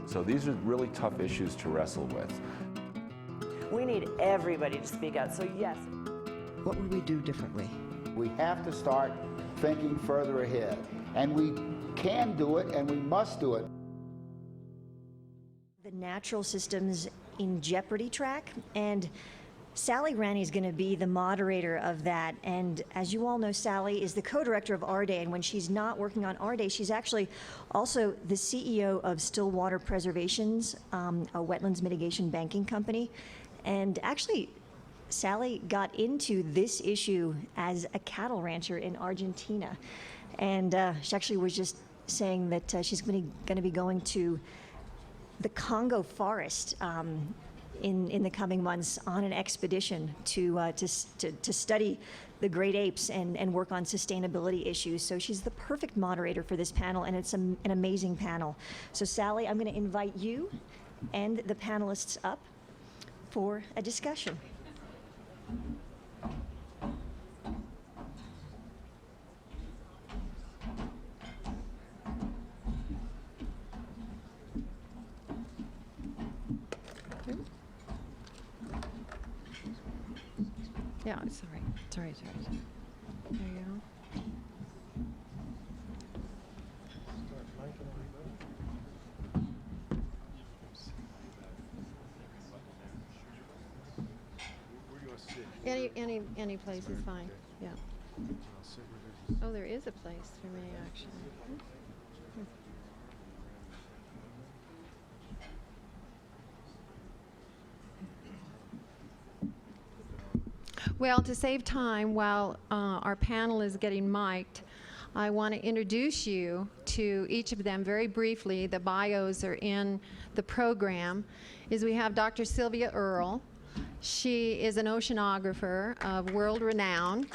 So these are really tough issues to wrestle with. We need everybody to speak out, so yes. What would we do differently? We have to start thinking further ahead, and we can do it, and we must do it. The natural systems in jeopardy track, and Sally Ranney is going to be the moderator of that. And as you all know, Sally is the co-director of RDAE, and when she's not working on RDAE, she's actually also the CEO of Stillwater Preservations, a wetlands mitigation banking company. And actually, Sally got into this issue as a cattle rancher in Argentina. And she actually was just saying that she's going to be going to the Congo forest in the coming months on an expedition to study the great apes and work on sustainability issues. So she's the perfect moderator for this panel, and it's an amazing panel. So Sally, I'm going to invite you and the panelists up for a discussion. Yeah, it's all right. It's all right. It's all right. There you go. Any place is fine. Yeah. Oh, there is a place for me actually. Well, to save time while our panel is getting mic'd, I want to introduce you to each of them very briefly. The bios are in the program. We have Dr. Sylvia Earle. She is an oceanographer of world renown.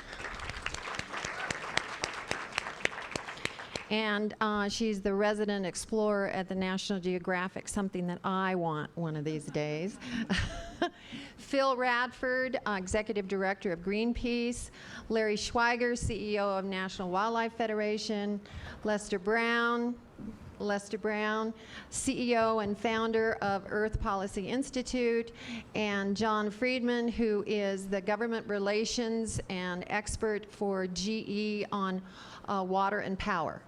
And she's the resident explorer at the National Geographic, something that I want one of these days. Phil Radford, Executive Director of Greenpeace. Larry Schweiger, CEO of National Wildlife Federation. Lester Brown, CEO and founder of Earth Policy Institute. And John Friedman, who is the government relations and expert for GE on water and power.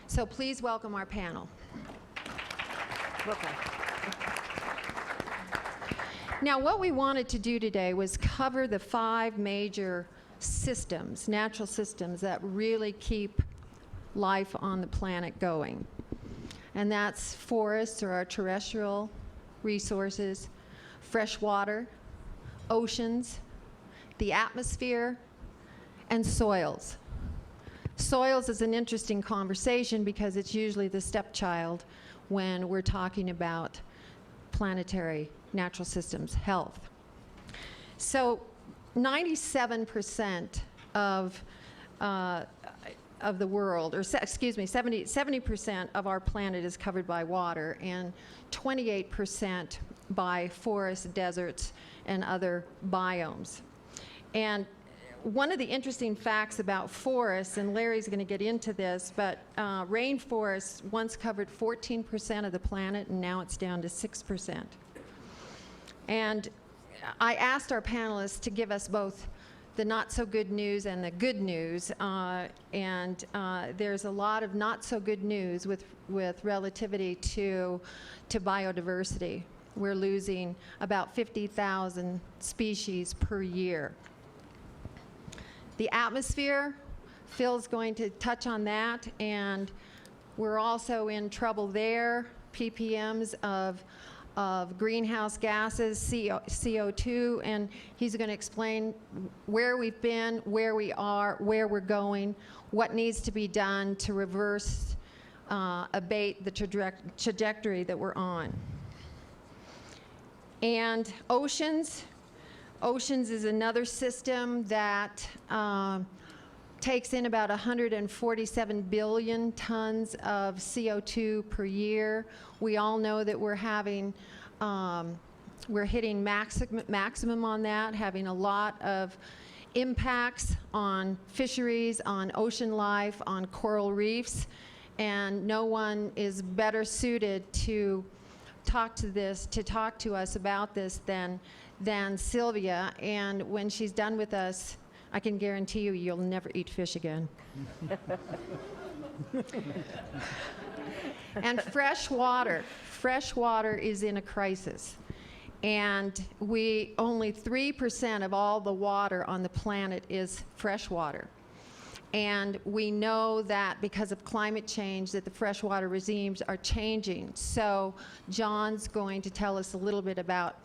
So please welcome our panel. Welcome. Now, what we wanted to do today was cover the 5 major systems, natural systems, that really keep life on the planet going. And that's forests, or our terrestrial resources, fresh water, oceans, the atmosphere, and soils. Soils is an interesting conversation because it's usually the stepchild when we're talking about planetary natural systems health. So 97% of the world, or excuse me, 70% of our planet is covered by water, and 28% by forests, deserts, and other biomes. And one of the interesting facts about forests, and Larry's going to get into this, but rainforests once covered 14% of the planet, and now it's down to 6%. And I asked our panelists to give us both the not so good news and the good news, and there's a lot of not so good news with relativity to biodiversity. We're losing about 50,000 species per year. The atmosphere, Phil's going to touch on that, and we're also in trouble there. ppms of greenhouse gases, CO2, and he's going to explain where we've been, where we are, where we're going, what needs to be done to reverse, abate the trajectory that we're on. And oceans. Oceans is another system that takes in about 147 billion tons of CO2 per year. We all know that we're having, we're hitting maximum on that, having a lot of impacts on fisheries, on ocean life, on coral reefs, and no one is better suited to talk to us about this than Sylvia. And when she's done with us, I can guarantee you, you'll never eat fish again. And fresh water is in a crisis. And only 3% of all the water on the planet is fresh water. And we know that because of climate change that the freshwater regimes are changing. So John's going to tell us a little bit about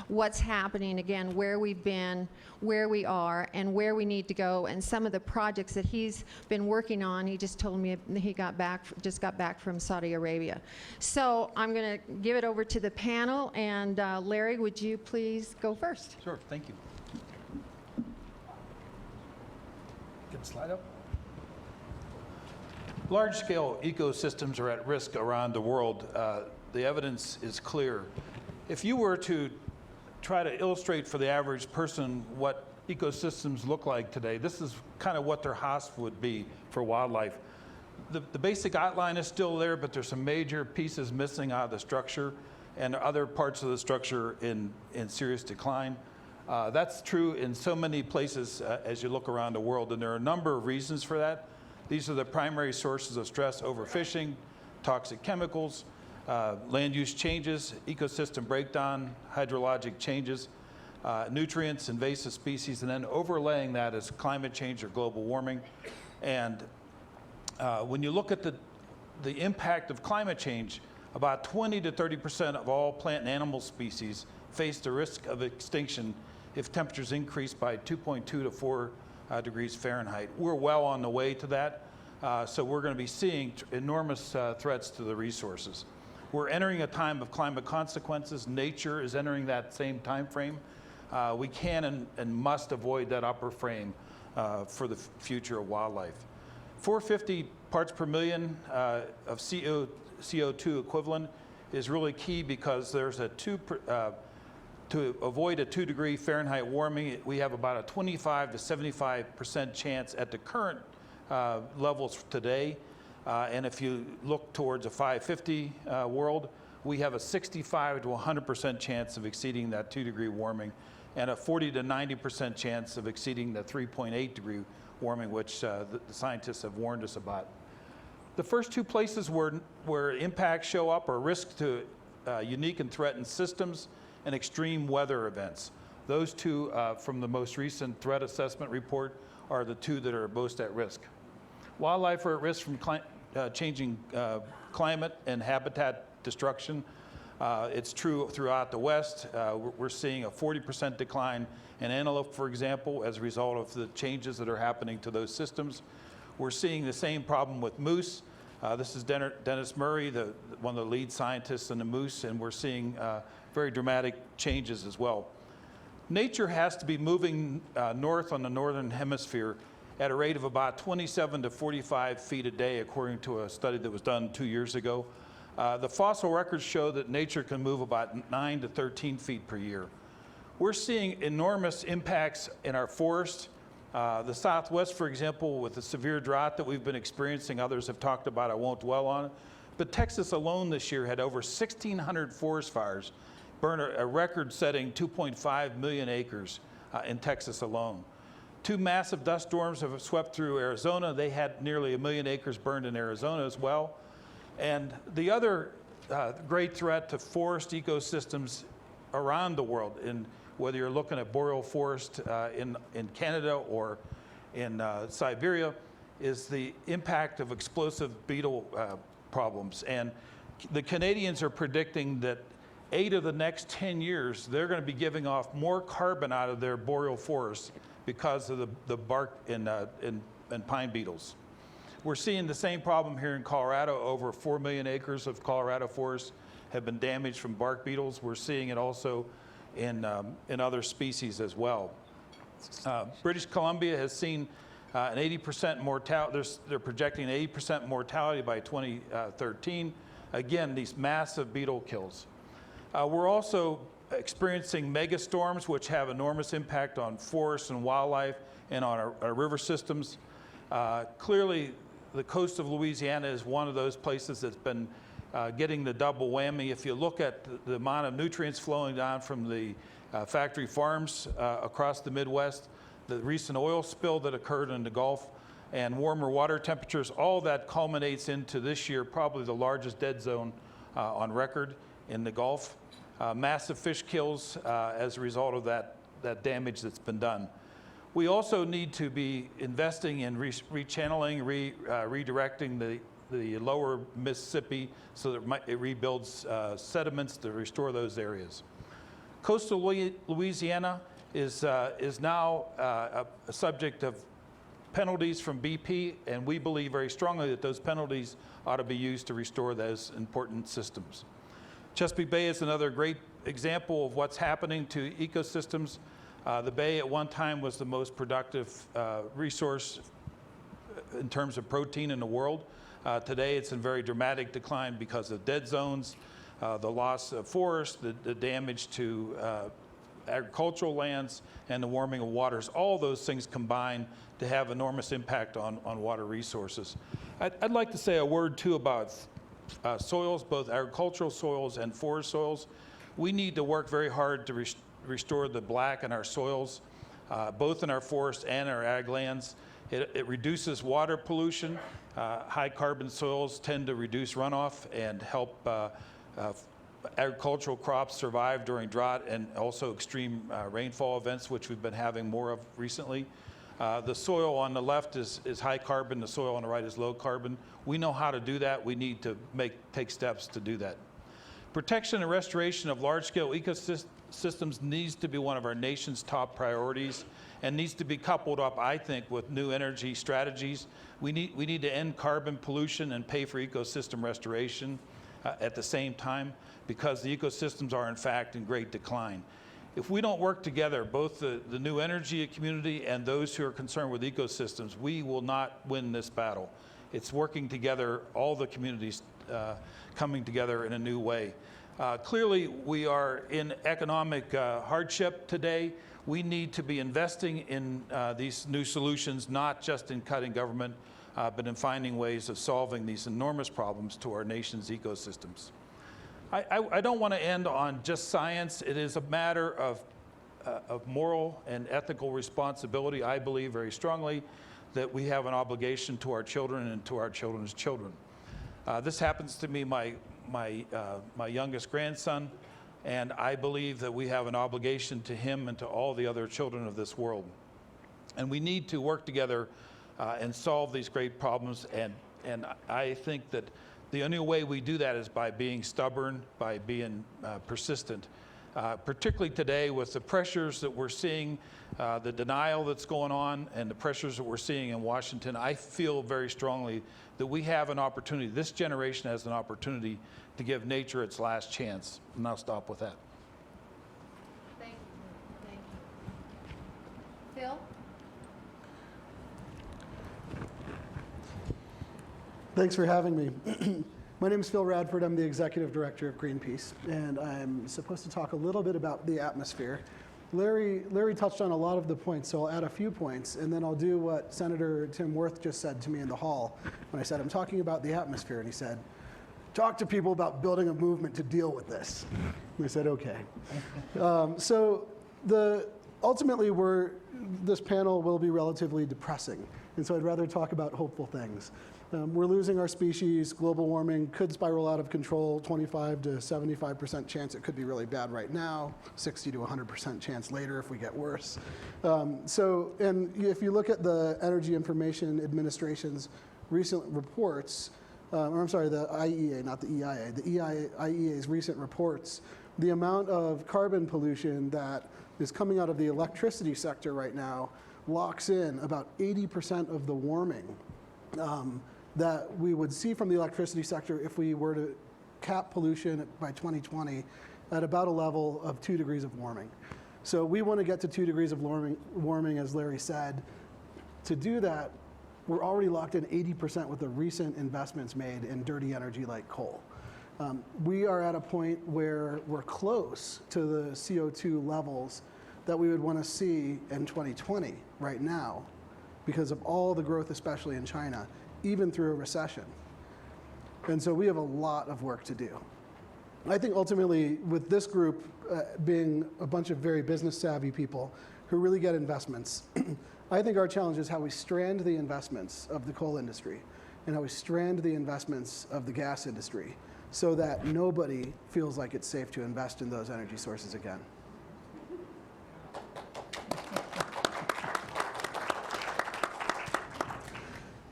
what's happening, again, where we've been, where we are, and where we need to go, and some of the projects that he's been working on. He just told me he just got back from Saudi Arabia. So I'm going to give it over to the panel, and Larry, would you please go first? Sure, thank you. Get the slide up. Large-scale ecosystems are at risk around the world. The evidence is clear. If you were to try to illustrate for the average person what ecosystems look like today, this is kind of what their house would be for wildlife. The basic outline is still there, but there's some major pieces missing out of the structure and other parts of the structure in serious decline. That's true in so many places as you look around the world, and there are a number of reasons for that. These are the primary sources of stress: overfishing, toxic chemicals, land use changes, ecosystem breakdown, hydrologic changes, nutrients, invasive species, and then overlaying that is climate change or global warming. And when you look at the impact of climate change, about 20 to 30% of all plant and animal species face the risk of extinction if temperatures increase by 2.2 to 4 degrees Fahrenheit. We're well on the way to that, so we're going to be seeing enormous threats to the resources. We're entering a time of climate consequences. Nature is entering that same time frame. We can and must avoid that upper frame for the future of wildlife. 450 parts per million of CO2 equivalent is really key, because there's to avoid a 2 degree Fahrenheit warming, we have about a 25 to 75% chance at the current levels today. And if you look towards a 550 world, we have a 65 to 100% chance of exceeding that 2 degree warming, and a 40 to 90% chance of exceeding the 3.8 degree warming, which the scientists have warned us about. The first two places where impacts show up are risk to unique and threatened systems and extreme weather events. Those two from the most recent threat assessment report are the two that are most at risk. Wildlife are at risk from changing climate and habitat destruction. It's true throughout the West. We're seeing a 40% decline in antelope, for example, as a result of the changes that are happening to those systems. We're seeing the same problem with moose. This is Dennis Murray, one of the lead scientists in the moose, and we're seeing very dramatic changes as well. Nature has to be moving north on the northern hemisphere at a rate of about 27 to 45 feet a day, according to a study that was done 2 years ago. The fossil records show that nature can move about 9 to 13 feet per year. We're seeing enormous impacts in our forests. The Southwest, for example, with the severe drought that we've been experiencing, others have talked about, I won't dwell on it. But Texas alone this year had over 1,600 forest fires, burn a record-setting 2.5 million acres in Texas alone. Two massive dust storms have swept through Arizona. They had nearly 1 million acres burned in Arizona as well. And the other great threat to forest ecosystems around the world, whether you're looking at boreal forest in Canada or in Siberia, is the impact of explosive beetle problems. And the Canadians are predicting that 8 of the next 10 years, they're going to be giving off more carbon out of their boreal forests because of the bark and pine beetles. We're seeing the same problem here in Colorado. Over 4 million acres of Colorado forests have been damaged from bark beetles. We're seeing it also in other species as well. British Columbia has seen an 80% mortality. They're projecting an 80% mortality by 2013. Again, these massive beetle kills. We're also experiencing megastorms, which have enormous impact on forests and wildlife and on our river systems. Clearly, the coast of Louisiana is one of those places that's been getting the double whammy. If you look at the amount of nutrients flowing down from the factory farms across the Midwest, the recent oil spill that occurred in the Gulf, and warmer water temperatures, all that culminates into this year probably the largest dead zone on record in the Gulf. Massive fish kills as a result of that damage that's been done. We also need to be investing in rechanneling, redirecting the lower Mississippi so that it rebuilds sediments to restore those areas. Coastal Louisiana is now a subject of penalties from BP, and we believe very strongly that those penalties ought to be used to restore those important systems. Chesapeake Bay is another great example of what's happening to ecosystems. The bay at one time was the most productive resource in terms of protein in the world. Today it's in very dramatic decline because of dead zones, the loss of forest, the damage to agricultural lands, and the warming of waters. All those things combine to have enormous impact on water resources. I'd like to say a word too about soils, both agricultural soils and forest soils. We need to work very hard to restore the black in our soils, both in our forests and our ag lands. It reduces water pollution. High carbon soils tend to reduce runoff and help agricultural crops survive during drought and also extreme rainfall events, which we've been having more of recently. The soil on the left is high carbon, the soil on the right is low carbon. We know how to do that. We need to take steps to do that. Protection and restoration of large-scale ecosystems needs to be one of our nation's top priorities and needs to be coupled up, I think, with new energy strategies. We need to end carbon pollution and pay for ecosystem restoration at the same time, because the ecosystems are in fact in great decline. If we don't work together, both the new energy community and those who are concerned with ecosystems, we will not win this battle. It's working together, all the communities coming together in a new way. Clearly, we are in economic hardship today. We need to be investing in these new solutions, not just in cutting government, but in finding ways of solving these enormous problems to our nation's ecosystems. I don't want to end on just science. It is a matter of moral and ethical responsibility. I believe very strongly that we have an obligation to our children and to our children's children. This happens to me, my youngest grandson, and I believe that we have an obligation to him and to all the other children of this world. And we need to work together and solve these great problems, and I think that the only way we do that is by being stubborn, by being persistent. Particularly today with the pressures that we're seeing, the denial that's going on, and the pressures that we're seeing in Washington, I feel very strongly that we have an opportunity, this generation has an opportunity to give nature its last chance. And I'll stop with that. Thank you. Thank you. Phil? Thanks for having me. My name is Phil Radford. I'm the Executive Director of Greenpeace, and I'm supposed to talk a little bit about the atmosphere. Larry touched on a lot of the points, so I'll add a few points, and then I'll do what Senator Tim Wirth just said to me in the hall when I said, I'm talking about the atmosphere, and he said, talk to people about building a movement to deal with this. And I said, okay. Ultimately, this panel will be relatively depressing, and so I'd rather talk about hopeful things. We're losing our species. Global warming could spiral out of control. 25 to 75% chance it could be really bad right now. 60 to 100% chance later if we get worse. And if you look at the Energy Information Administration's recent reports, the IEA, not the EIA, the IEA's recent reports, the amount of carbon pollution that is coming out of the electricity sector right now locks in about 80% of the warming that we would see from the electricity sector if we were to cap pollution by 2020 at about a level of 2 degrees of warming. So we want to get to 2 degrees of warming, as Larry said. To do that, we're already locked in 80% with the recent investments made in dirty energy like coal. We are at a point where we're close to the CO2 levels that we would want to see in 2020 right now because of all the growth, especially in China, even through a recession. And so we have a lot of work to do. I think ultimately, with this group being a bunch of very business savvy people who really get investments, I think our challenge is how we strand the investments of the coal industry and how we strand the investments of the gas industry so that nobody feels like it's safe to invest in those energy sources again.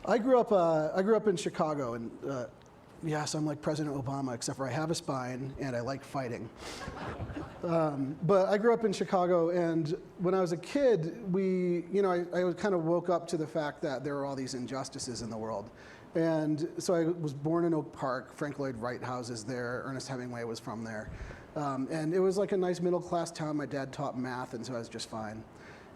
I grew up in Chicago, and yes, I'm like President Obama, except for I have a spine and I like fighting. But I grew up in Chicago, and when I was a kid, I kind of woke up to the fact that there are all these injustices in the world. And so I was born in Oak Park. Frank Lloyd Wright houses there. Ernest Hemingway was from there. And it was like a nice middle-class town. My dad taught math, and so I was just fine.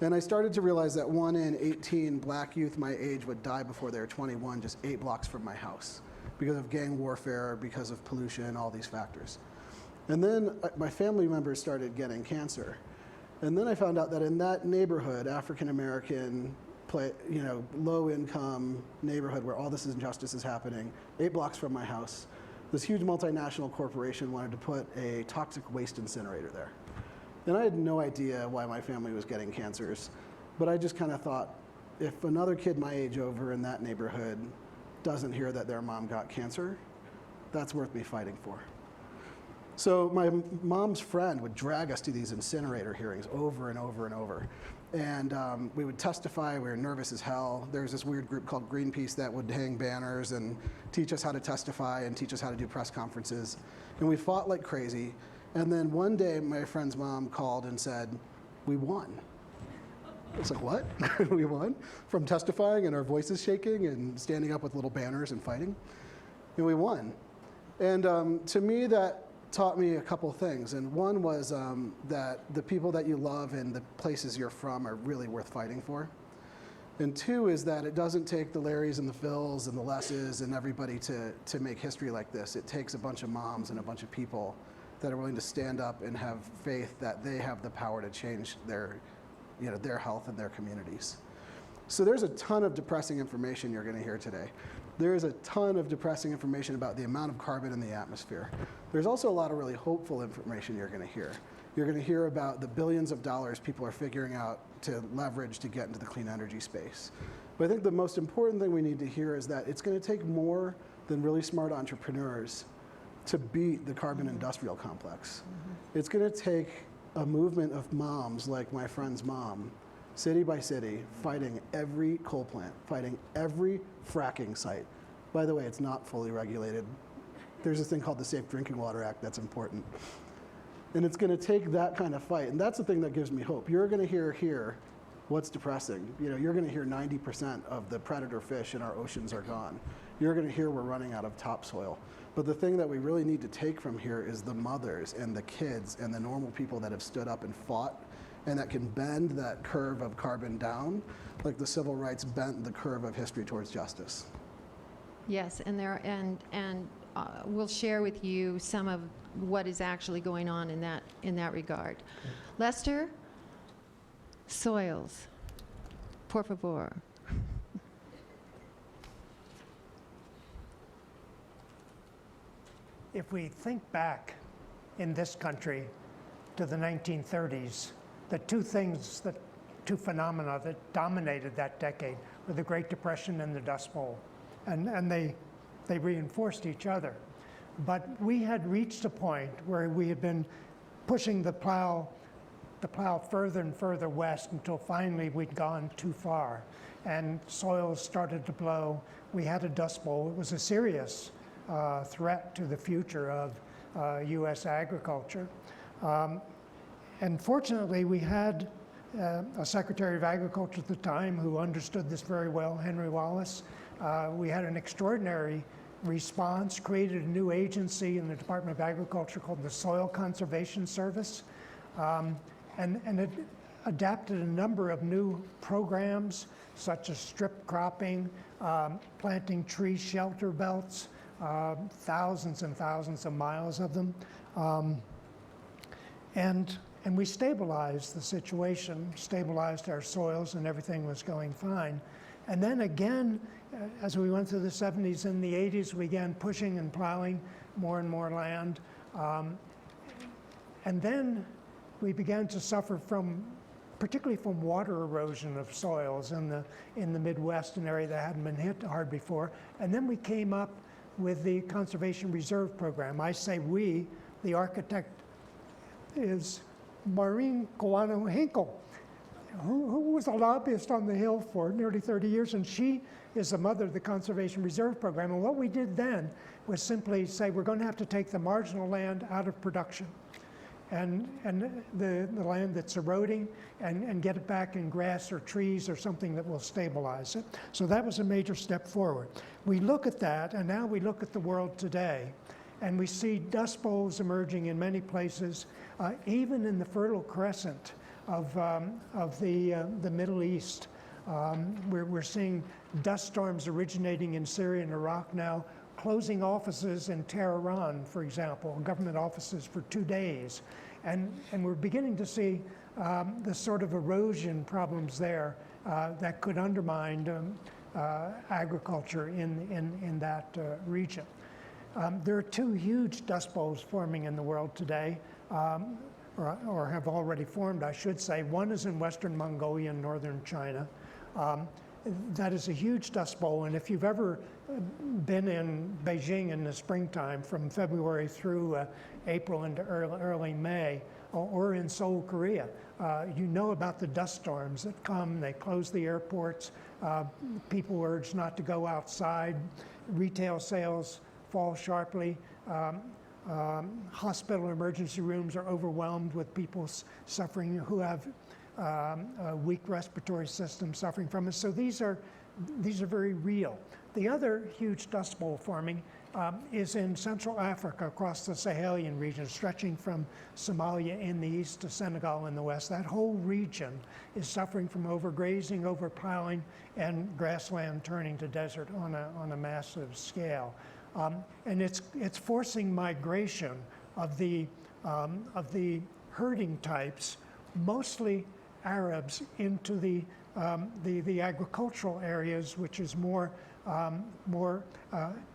And I started to realize that 1 in 18 black youth my age would die before they were 21, just 8 blocks from my house, because of gang warfare, because of pollution, all these factors. And then my family members started getting cancer. And then I found out that in that neighborhood, African American, low income neighborhood where all this injustice is happening, 8 blocks from my house, this huge multinational corporation wanted to put a toxic waste incinerator there. And I had no idea why my family was getting cancers, but I just kind of thought, if another kid my age over in that neighborhood doesn't hear that their mom got cancer, that's worth me fighting for. So my mom's friend would drag us to these incinerator hearings over and over and over. And we would testify. We were nervous as hell. There was this weird group called Greenpeace that would hang banners and teach us how to testify and teach us how to do press conferences. And we fought like crazy. And then one day, my friend's mom called and said, "We won." It's like, what? We won? From testifying and our voices shaking and standing up with little banners and fighting? And we won. And to me, that taught me a couple things. And one was that the people that you love and the places you're from are really worth fighting for. And 2 is that it doesn't take the Larrys and the Phils and the Lesses and everybody to make history like this. It takes a bunch of moms and a bunch of people that are willing to stand up and have faith that they have the power to change their health and their communities. So there's a ton of depressing information you're going to hear today. There is a ton of depressing information about the amount of carbon in the atmosphere. There's also a lot of really hopeful information you're going to hear. You're going to hear about the billions of dollars people are figuring out to leverage to get into the clean energy space. But I think the most important thing we need to hear is that it's going to take more than really smart entrepreneurs to beat the carbon industrial complex. It's going to take a movement of moms like my friend's mom, city by city, fighting every coal plant, fighting every fracking site. By the way, it's not fully regulated. There's this thing called the Safe Drinking Water Act that's important. And it's going to take that kind of fight. And that's the thing that gives me hope. You're going to hear here what's depressing. You're going to hear 90% of the predator fish in our oceans are gone. You're going to hear we're running out of topsoil. But the thing that we really need to take from here is the mothers and the kids and the normal people that have stood up and fought and that can bend that curve of carbon down like the civil rights bent the curve of history towards justice. Yes, and we'll share with you some of what is actually going on in that regard. Lester, soils, por favor. If we think back in this country to the 1930s, the two phenomena that dominated that decade were the Great Depression and the Dust Bowl. And they reinforced each other. But we had reached a point where we had been pushing the plow further and further west until finally we'd gone too far. And soils started to blow. We had a Dust Bowl. It was a serious threat to the future of U.S. agriculture. And fortunately, we had a Secretary of Agriculture at the time who understood this very well, Henry Wallace. We had an extraordinary response, created a new agency in the Department of Agriculture called the Soil Conservation Service, and it adapted a number of new programs, such as strip cropping, planting tree shelter belts, thousands and thousands of miles of them. And we stabilized the situation, stabilized our soils, and everything was going fine. And then again, as we went through the 70s and the 80s, we began pushing and plowing more and more land. And then we began to suffer from, particularly from water erosion of soils in the Midwest, an area that hadn't been hit hard before. And then we came up with the Conservation Reserve Program. I say we, the architect is Maureen Kawano-Hinkle, who was a lobbyist on the Hill for nearly 30 years, and she is the mother of the Conservation Reserve Program. And what we did then was simply say, we're going to have to take the marginal land out of production and the land that's eroding and get it back in grass or trees or something that will stabilize it. So that was a major step forward. We look at that, and now we look at the world today, and we see dust bowls emerging in many places, even in the Fertile Crescent of the Middle East. We're seeing dust storms originating in Syria and Iraq now, closing offices in Tehran, for example, government offices for 2 days. And we're beginning to see the sort of erosion problems there that could undermine agriculture in that region. There are 2 huge dust bowls forming in the world today, or have already formed, I should say. One is in Western Mongolia and northern China. That is a huge dust bowl, and if you've ever been in Beijing in the springtime from February through April into early May, or in Seoul, Korea, you know about the dust storms that come. They close the airports, people are urged not to go outside, retail sales fall sharply, hospital emergency rooms are overwhelmed with people suffering who have a weak respiratory system suffering from it. So these are very real. The other huge dust bowl forming is in Central Africa across the Sahelian region, stretching from Somalia in the east to Senegal in the west. That whole region is suffering from overgrazing, overplowing, and grassland turning to desert on a massive scale. And it's forcing migration of the herding types, mostly Arabs, into the agricultural areas, which is more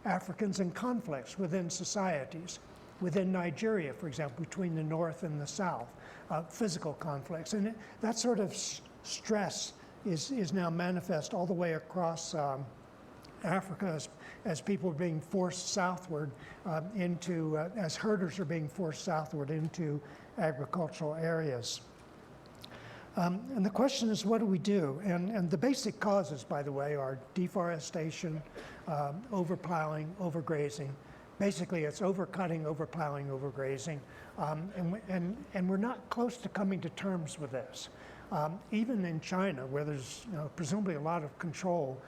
Africans in conflicts within societies. Within Nigeria, for example, between the north and the south, physical conflicts. And that sort of stress is now manifest all the way across Africa as people are being forced southward as herders are being forced southward into agricultural areas. And the question is, what do we do? And the basic causes, by the way, are deforestation, overplowing, overgrazing. Basically, it's overcutting, overplowing, overgrazing. And we're not close to coming to terms with this. Even in China, where there's presumably a lot of control,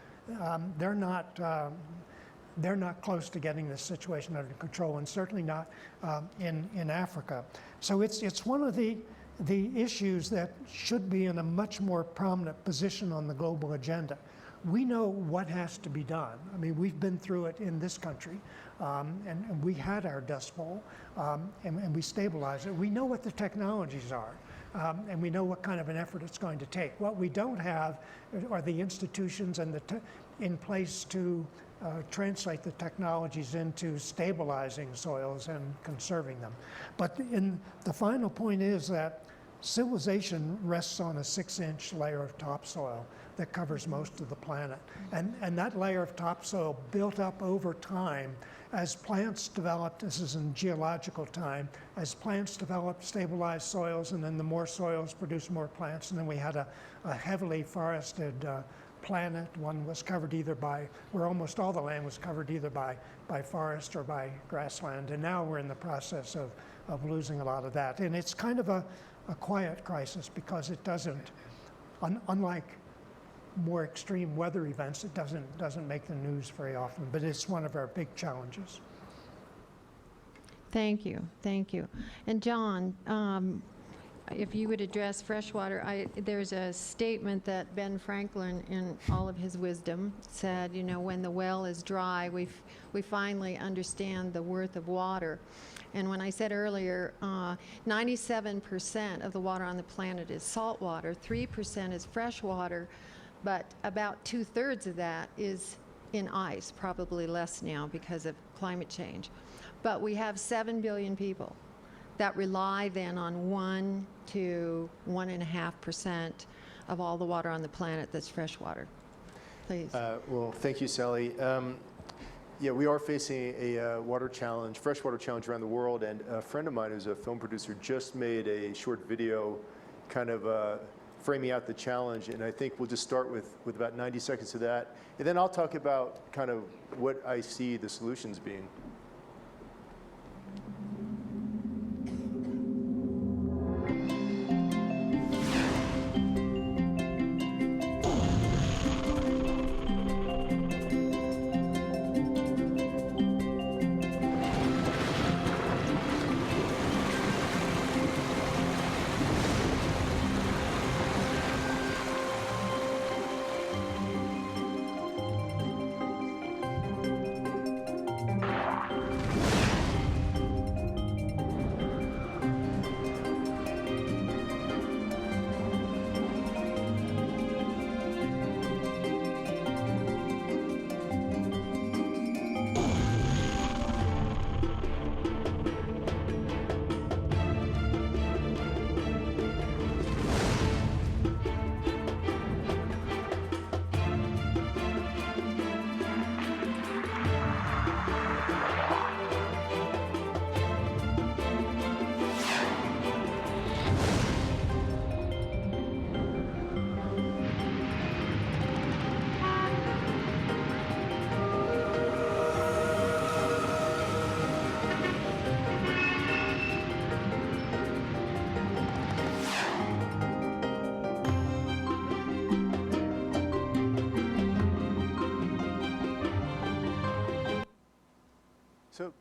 they're not close to getting this situation under control, and certainly not in Africa. So it's one of the issues that should be in a much more prominent position on the global agenda. We know what has to be done. I mean, we've been through it in this country, and we had our Dust Bowl, and we stabilized it. We know what the technologies are, and we know what kind of an effort it's going to take. What we don't have are the institutions and in place to translate the technologies into stabilizing soils and conserving them. But the final point is that civilization rests on a 6-inch layer of topsoil that covers most of the planet. And that layer of topsoil built up over time as plants developed. This is in geological time. As plants developed stabilized soils, and then the more soils produced more plants, and then we had a heavily forested planet. One was covered where almost all the land was covered either by forest or by grassland. And now we're in the process of losing a lot of that. And it's kind of a quiet crisis, because it doesn't, unlike more extreme weather events, it doesn't make the news very often, but it's one of our big challenges. Thank you, thank you. And John, if you would address freshwater, there's a statement that Ben Franklin, in all of his wisdom, said, when the well is dry, we finally understand the worth of water. And when I said earlier, 97% of the water on the planet is salt water, 3% is fresh water. but about 2/3 of that is in ice, probably less now because of climate change. But we have 7 billion people that rely then on 1 to 1.5% of all the water on the planet that's freshwater. Please. Well, thank you, Sally. Yeah, we are facing a water challenge, freshwater challenge around the world, and a friend of mine who's a film producer just made a short video kind of framing out the challenge, and I think we'll just start with about 90 seconds of that, and then I'll talk about kind of what I see the solutions being.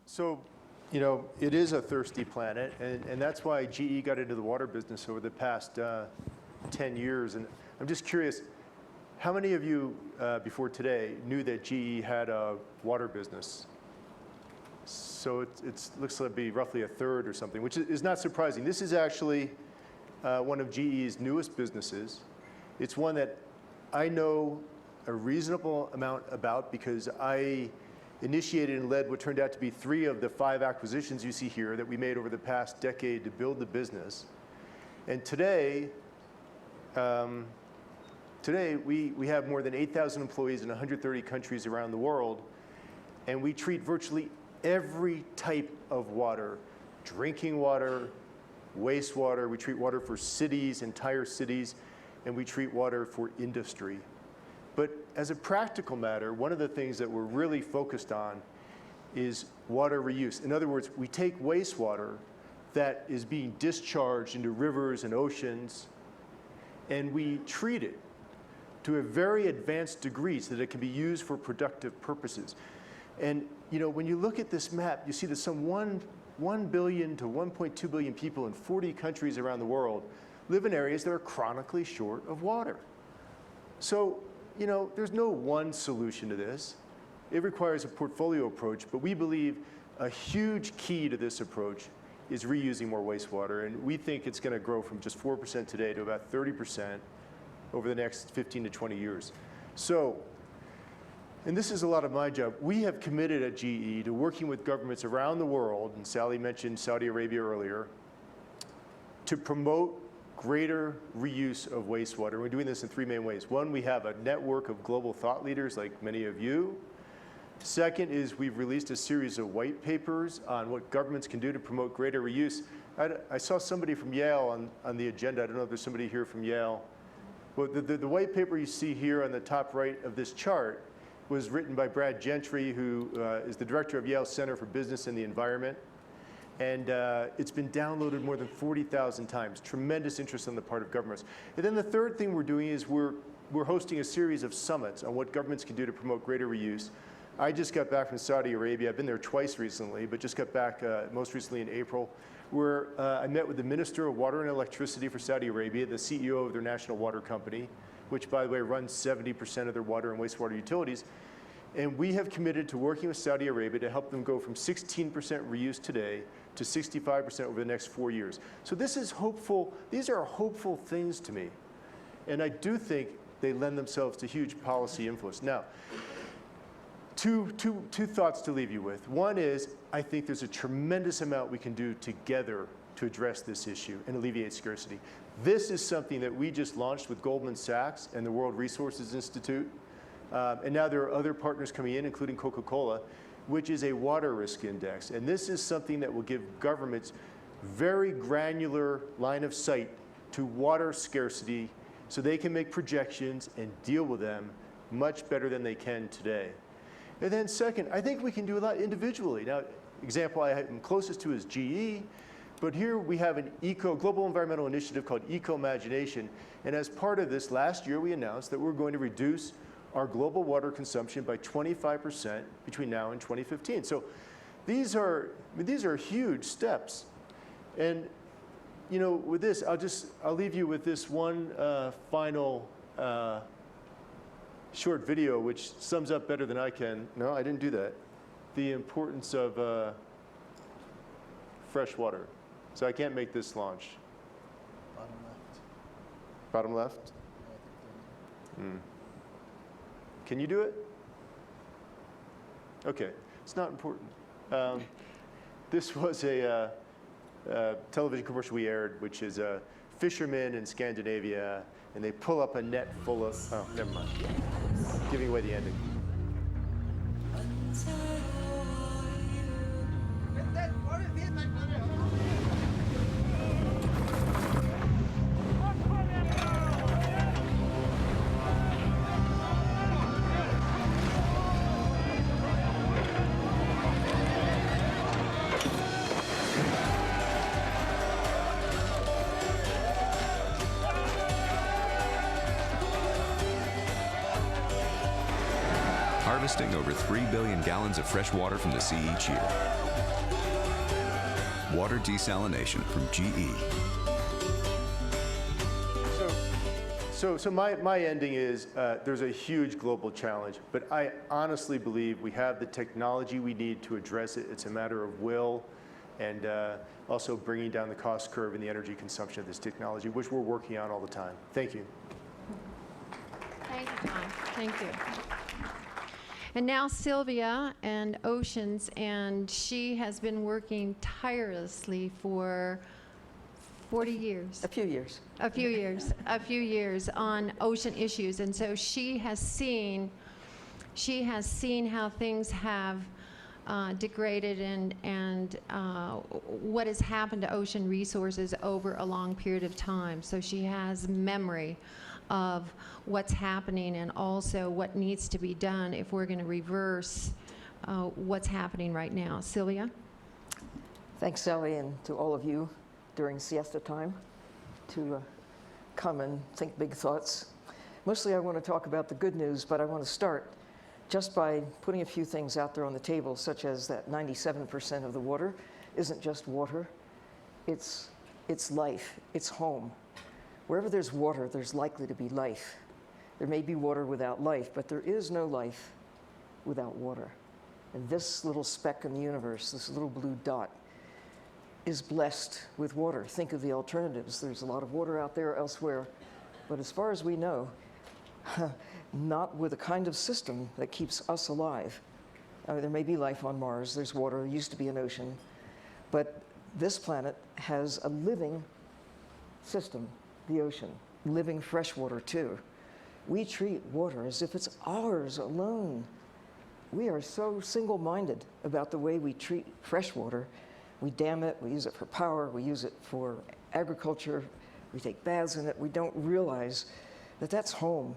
So, you know, it is a thirsty planet, and that's why GE got into the water business over the past 10 years. And I'm just curious, how many of you before today knew that GE had a water business? So it looks like it'd be roughly 1/3 or something, which is not surprising. This is actually one of GE's newest businesses. It's one that I know a reasonable amount about because I initiated and led what turned out to be 3 of the 5 acquisitions you see here that we made over the past decade to build the business. And today we have more than 8,000 employees in 130 countries around the world, and we treat virtually every type of water, drinking water, wastewater. We treat water for cities, entire cities, and we treat water for industry. But as a practical matter, one of the things that we're really focused on is water reuse. In other words, we take wastewater that is being discharged into rivers and oceans, and we treat it to a very advanced degree so that it can be used for productive purposes. And you know, when you look at this map, you see that some 1 billion to 1.2 billion people in 40 countries around the world live in areas that are chronically short of water. So, you know, there's no one solution to this. It requires a portfolio approach, but we believe a huge key to this approach is reusing more wastewater, and we think it's going to grow from just 4% today to about 30% over the next 15 to 20 years. So, and this is a lot of my job, we have committed at GE to working with governments around the world, and Sally mentioned Saudi Arabia earlier, to promote greater reuse of wastewater. We're doing this in 3 main ways. One, we have a network of global thought leaders like many of you. Second is we've released a series of white papers on what governments can do to promote greater reuse. I saw somebody from Yale on the agenda. I don't know if there's somebody here from Yale. Well, the white paper you see here on the top right of this chart was written by Brad Gentry, who is the director of Yale Center for Business and the Environment. And it's been downloaded more than 40,000 times. Tremendous interest on the part of governments. And then the third thing we're doing is we're hosting a series of summits on what governments can do to promote greater reuse. I just got back from Saudi Arabia. I've been there twice recently, but just got back most recently in April, where I met with the Minister of Water and Electricity for Saudi Arabia, the CEO of their national water company, which, by the way, runs 70% of their water and wastewater utilities. And we have committed to working with Saudi Arabia to help them go from 16% reuse today to 65% over the next 4 years. So this is hopeful. These are hopeful things to me. And I do think they lend themselves to huge policy influence. Now, two thoughts to leave you with. One is, I think there's a tremendous amount we can do together to address this issue and alleviate scarcity. This is something that we just launched with Goldman Sachs and the World Resources Institute. And now there are other partners coming in, including Coca-Cola, which is a water risk index. And this is something that will give governments very granular line of sight to water scarcity so they can make projections and deal with them much better than they can today. And then second, I think we can do a lot individually. Now, example I'm closest to is GE, but here we have an global environmental initiative called Eco-Imagination. And as part of this, last year we announced that we're going to reduce our global water consumption by 25% between now and 2015. So these are huge steps. And you know, with this, I'll leave you with this one final short video, which sums up better than I can. No, I didn't do that. The importance of fresh water. So I can't make this launch. Bottom left. Bottom left? Can you do it? Okay, it's not important. This was a television commercial we aired, which is fishermen in Scandinavia, and they pull up a net full of, oh, never mind. Giving away the ending. Harvesting over 3 billion gallons of fresh water from the sea each year. Water desalination from GE. So my ending is there's a huge global challenge, but I honestly believe we have the technology we need to address it. It's a matter of will and also bringing down the cost curve and the energy consumption of this technology, which we're working on all the time. Thank you. Thank you, Tom. Thank you. And now Sylvia and Oceans, and she has been working tirelessly for 40 years. A few years. A few years on ocean issues. And so she has seen how things have degraded and what has happened to ocean resources over a long period of time. So she has memory of what's happening and also what needs to be done if we're going to reverse what's happening right now. Sylvia? Thanks, Sally, and to all of you during siesta time to come and think big thoughts. Mostly I want to talk about the good news, but I want to start just by putting a few things out there on the table, such as that 97% of the water isn't just water, it's life, it's home. Wherever there's water, there's likely to be life. There may be water without life, but there is no life without water. And this little speck in the universe, this little blue dot, is blessed with water. Think of the alternatives. There's a lot of water out there elsewhere, but as far as we know, not with a kind of system that keeps us alive. There may be life on Mars, there's water, there used to be an ocean, but this planet has a living system, the ocean, living fresh water too. We treat water as if it's ours alone. We are so single-minded about the way we treat fresh water. We dam it, we use it for power, we use it for agriculture, we take baths in it. We don't realize that that's home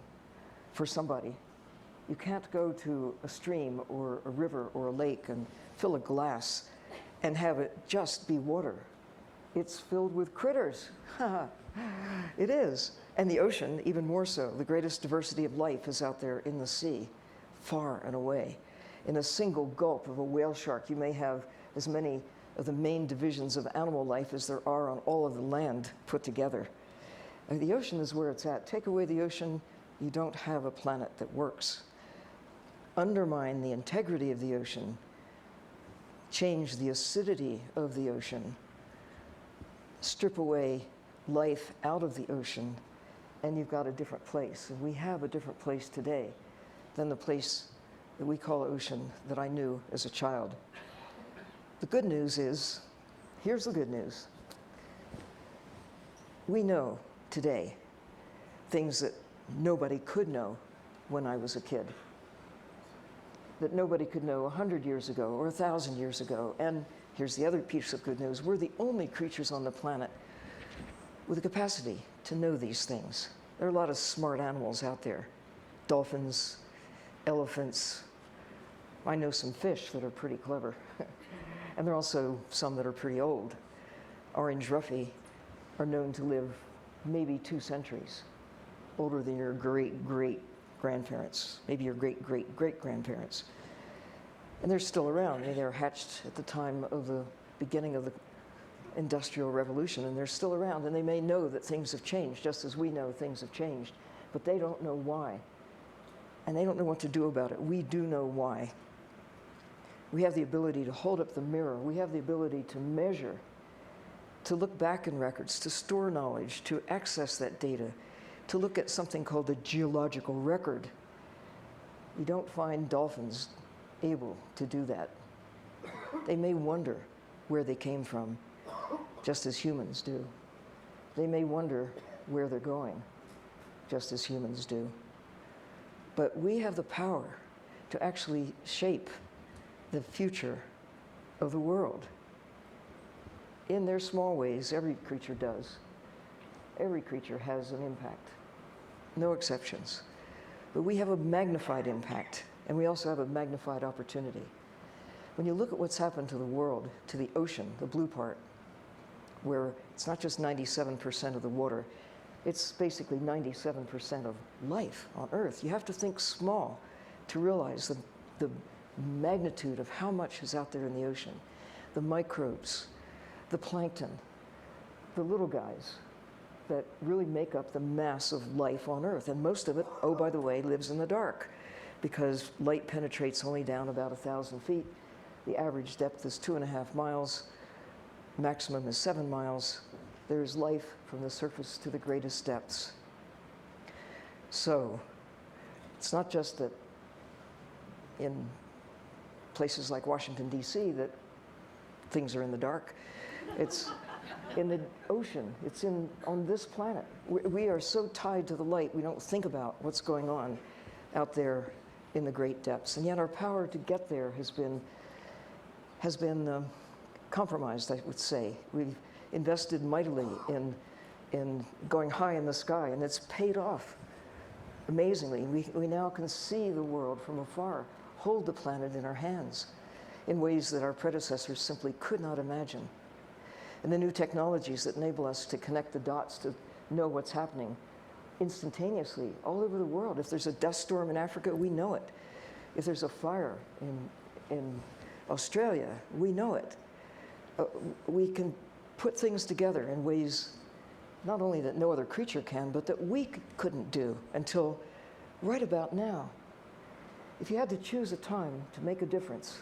for somebody. You can't go to a stream or a river or a lake and fill a glass and have it just be water. It's filled with critters. It is. And the ocean, even more so. The greatest diversity of life is out there in the sea, far and away. In a single gulp of a whale shark, you may have as many of the main divisions of animal life as there are on all of the land put together. And the ocean is where it's at. Take away the ocean, you don't have a planet that works. Undermine the integrity of the ocean, change the acidity of the ocean, strip away life out of the ocean, and you've got a different place. And we have a different place today than the place that we call ocean that I knew as a child. The good news is, here's the good news. We know today things that nobody could know when I was a kid, that nobody could know 100 years ago or 1,000 years ago. And here's the other piece of good news. We're the only creatures on the planet with the capacity to know these things. There are a lot of smart animals out there. Dolphins, elephants. I know some fish that are pretty clever. And there are also some that are pretty old. Orange roughy are known to live maybe 2 centuries, older than your great-great-grandparents, maybe your great-great-great-grandparents. And they're still around. I mean, they were hatched at the time of the beginning of the Industrial Revolution, and they're still around, and they may know that things have changed, just as we know things have changed, but they don't know why. And they don't know what to do about it. We do know why. We have the ability to hold up the mirror. We have the ability to measure, to look back in records, to store knowledge, to access that data, to look at something called the geological record. You don't find dolphins able to do that. They may wonder where they came from, just as humans do. They may wonder where they're going, just as humans do. But we have the power to actually shape the future of the world. In their small ways, every creature does. Every creature has an impact, no exceptions. But we have a magnified impact, and we also have a magnified opportunity. When you look at what's happened to the world, to the ocean, the blue part, where it's not just 97% of the water, it's basically 97% of life on Earth. You have to think small to realize the magnitude of how much is out there in the ocean. The microbes, the plankton, the little guys that really make up the mass of life on Earth. And most of it, oh, by the way, lives in the dark because light penetrates only down about 1,000 feet. The average depth is 2.5 miles. Maximum is 7 miles. There's life from the surface to the greatest depths. So it's not just that in places like Washington, D.C., that things are in the dark. It's in the ocean. It's on this planet. We are so tied to the light, we don't think about what's going on out there in the great depths. And yet our power to get there has been compromised, I would say. We've invested mightily in going high in the sky, and it's paid off amazingly. We now can see the world from afar, hold the planet in our hands in ways that our predecessors simply could not imagine. And the new technologies that enable us to connect the dots to know what's happening instantaneously all over the world. If there's a dust storm in Africa, we know it. If there's a fire in Australia, we know it. We can put things together in ways not only that no other creature can, but that we couldn't do until right about now. If you had to choose a time to make a difference,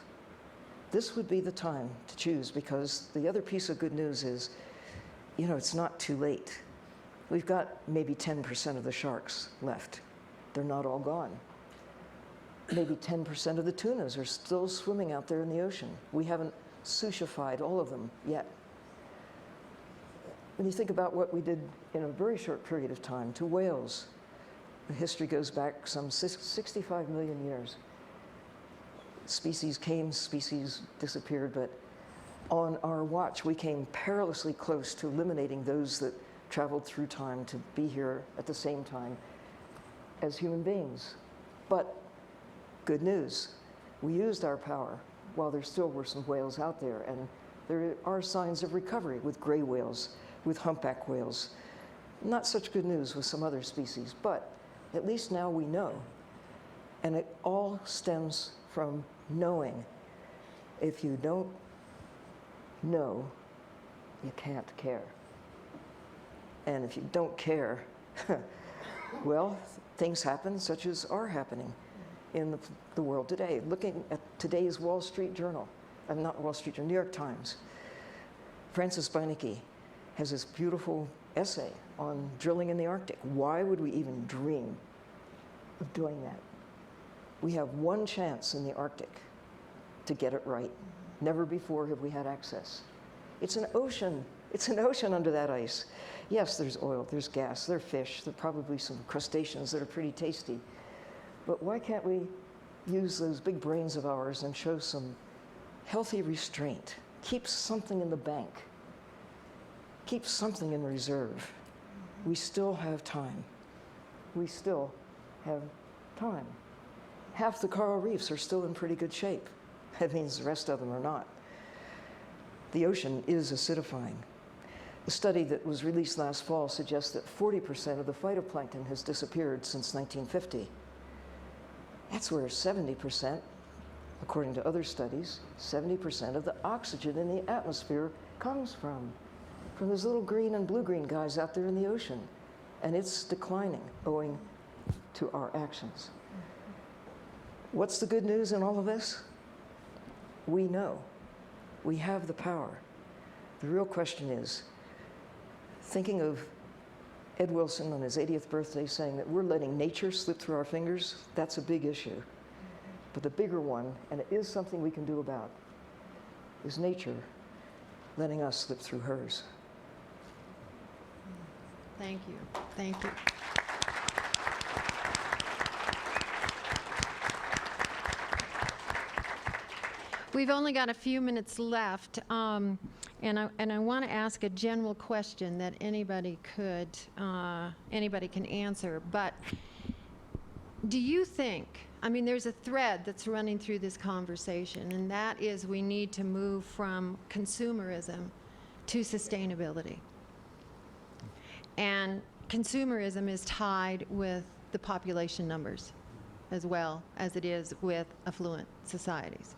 this would be the time to choose, because the other piece of good news is, it's not too late. We've got maybe 10% of the sharks left. They're not all gone. Maybe 10% of the tunas are still swimming out there in the ocean. We haven't sushified all of them yet. When you think about what we did in a very short period of time to whales, the history goes back some 65 million years. Species came, species disappeared, but on our watch, we came perilously close to eliminating those that traveled through time to be here at the same time as human beings. But good news, we used our power while there still were some whales out there, and there are signs of recovery with gray whales, with humpback whales. Not such good news with some other species, but at least now we know. And it all stems from knowing. If you don't know, you can't care. And if you don't care, well, things happen such as are happening in the world today. Looking at today's Wall Street Journal, not Wall Street Journal, New York Times, Francis Beinecke has this beautiful essay on drilling in the Arctic. Why would we even dream of doing that? We have one chance in the Arctic to get it right. Never before have we had access. It's an ocean. It's an ocean under that ice. Yes, there's oil, there's gas, there are fish, there are probably some crustaceans that are pretty tasty. But why can't we use those big brains of ours and show some healthy restraint? Keep something in the bank. Keep something in reserve. We still have time. We still have time. Half the coral reefs are still in pretty good shape. That means the rest of them are not. The ocean is acidifying. A study that was released last fall suggests that 40% of the phytoplankton has disappeared since 1950. That's where 70%, according to other studies, 70% of the oxygen in the atmosphere comes from those little green and blue-green guys out there in the ocean. And it's declining owing to our actions. What's the good news in all of this? We know. We have the power. The real question is, thinking of Ed Wilson on his 80th birthday saying that we're letting nature slip through our fingers, that's a big issue. But the bigger one, and it is something we can do about, is nature letting us slip through hers. Thank you. Thank you. We've only got a few minutes left, and I want to ask a general question that anybody can answer. But do you think, I mean, there's a thread that's running through this conversation, and that is we need to move from consumerism to sustainability. And consumerism is tied with the population numbers as well as it is with affluent societies.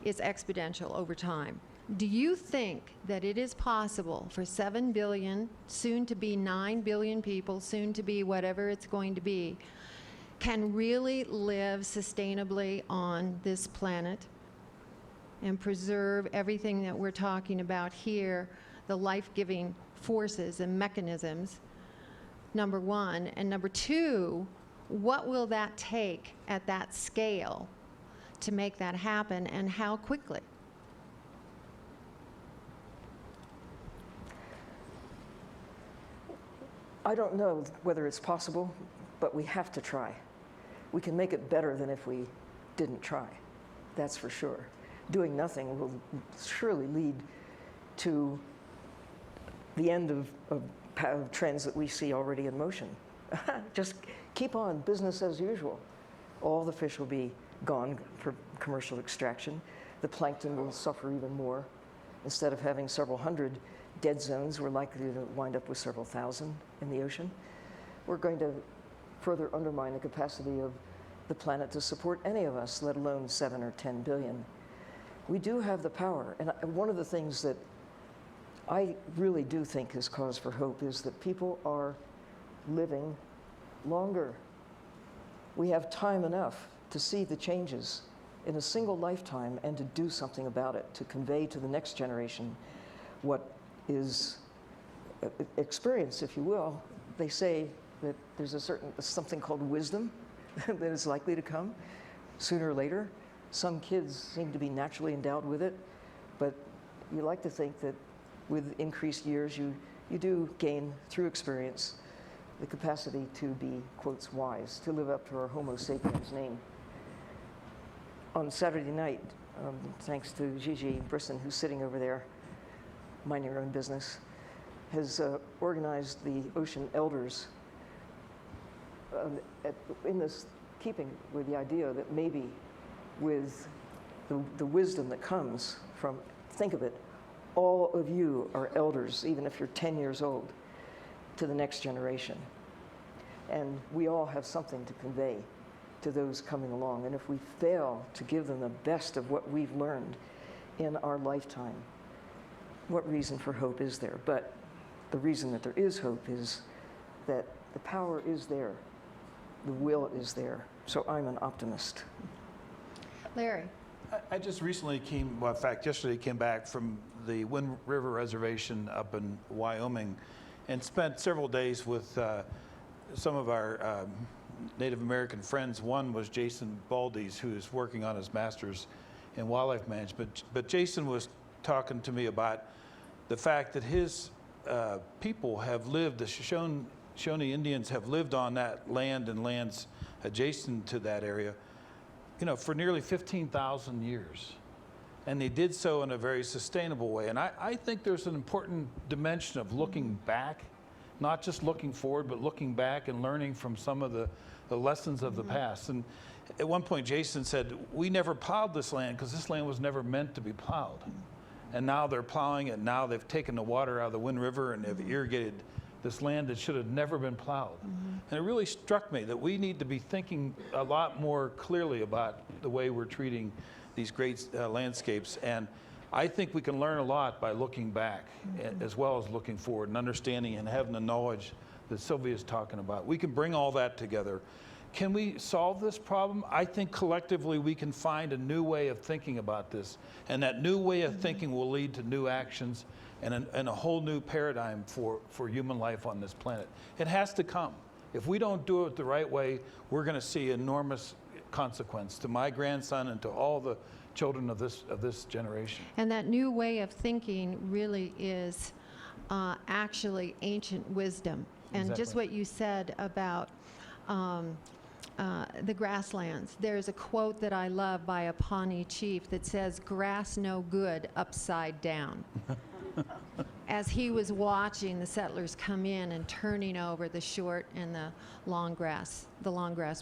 It's exponential over time. Do you think that it is possible for 7 billion, soon to be 9 billion people, soon to be whatever it's going to be, can really live sustainably on this planet and preserve everything that we're talking about here, the life-giving forces and mechanisms, number one? And number two, what will that take at that scale to make that happen, and how quickly? I don't know whether it's possible, but we have to try. We can make it better than if we didn't try. That's for sure. Doing nothing will surely lead to the end of trends that we see already in motion. Just keep on, business as usual. All the fish will be gone for commercial extraction. The plankton will suffer even more. Instead of having several hundred dead zones, we're likely to wind up with several thousand in the ocean. We're going to further undermine the capacity of the planet to support any of us, let alone 7 or 10 billion. We do have the power. And one of the things that I really do think is cause for hope is that people are living longer. We have time enough to see the changes in a single lifetime and to do something about it, to convey to the next generation what is experience, if you will. They say that there's something called wisdom that is likely to come sooner or later. Some kids seem to be naturally endowed with it, but you like to think that with increased years, you do gain, through experience, the capacity to be, quotes, wise, to live up to our Homo sapiens name. On Saturday night, thanks to Gigi Brisson, who's sitting over there, minding her own business, has organized the Ocean Elders in this keeping with the idea that maybe with the wisdom that comes from, think of it, all of you are elders, even if you're 10 years old, to the next generation. And we all have something to convey to those coming along. And if we fail to give them the best of what we've learned in our lifetime, what reason for hope is there? But the reason that there is hope is that the power is there, the will is there. So I'm an optimist. Larry. I just recently yesterday came back from the Wind River Reservation up in Wyoming, and spent several days with some of our Native American friends. One was Jason Baldes, who is working on his master's in wildlife management. But Jason was talking to me about the fact that his people have lived, the Shoshone Indians have lived on that land and lands adjacent to that area, for nearly 15,000 years. And they did so in a very sustainable way. And I think there's an important dimension of looking back, not just looking forward, but looking back and learning from some of the lessons of the past. And at one point, Jason said, we never plowed this land because this land was never meant to be plowed. And now they're plowing it. Now they've taken the water out of the Wind River and they've irrigated this land that should have never been plowed. And it really struck me that we need to be thinking a lot more clearly about the way we're treating these great landscapes. And I think we can learn a lot by looking back as well as looking forward and understanding and having the knowledge that Sylvia's talking about. We can bring all that together. Can we solve this problem? I think collectively we can find a new way of thinking about this. And that new way of thinking will lead to new actions and a whole new paradigm for human life on this planet. It has to come. If we don't do it the right way, we're going to see enormous consequence to my grandson and to all the children of this generation. And that new way of thinking really is actually ancient wisdom. And just Exactly. what you said about the grasslands. There's a quote that I love by a Pawnee chief that says, "Grass no good upside down." As he was watching the settlers come in and turning over the short and the long grass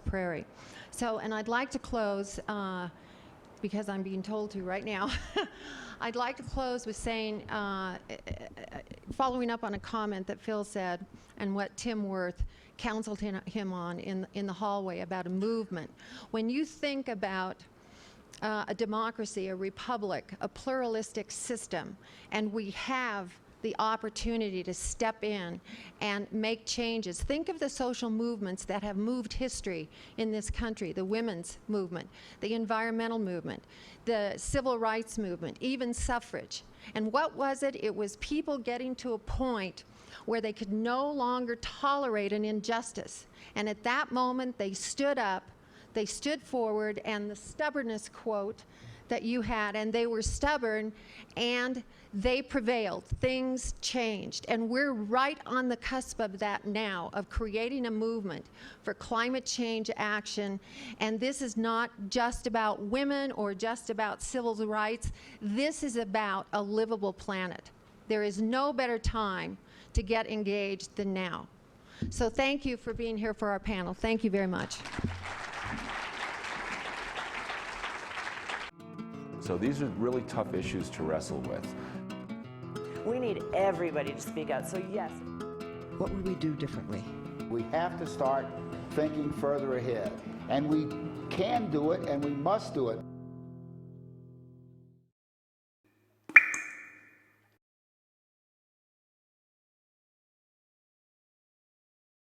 prairie. So, and I'd like to close, because I'm being told to right now, I'd like to close with saying, following up on a comment that Phil said and what Tim Wirth counseled him on in the hallway about a movement. When you think about a democracy, a republic, a pluralistic system, and we have the opportunity to step in and make changes. Think of the social movements that have moved history in this country, the women's movement, the environmental movement, the civil rights movement, even suffrage. And what was it? It was people getting to a point where they could no longer tolerate an injustice. And at that moment, they stood up, they stood forward, and the stubbornness quote that you had, and they were stubborn, and they prevailed. Things changed. And we're right on the cusp of that now, of creating a movement for climate change action. And this is not just about women or just about civil rights. This is about a livable planet. There is no better time to get engaged than now. So thank you for being here for our panel. Thank you very much. So these are really tough issues to wrestle with. We need everybody to speak out. So yes. What would we do differently? We have to start thinking further ahead. And we can do it, and we must do it.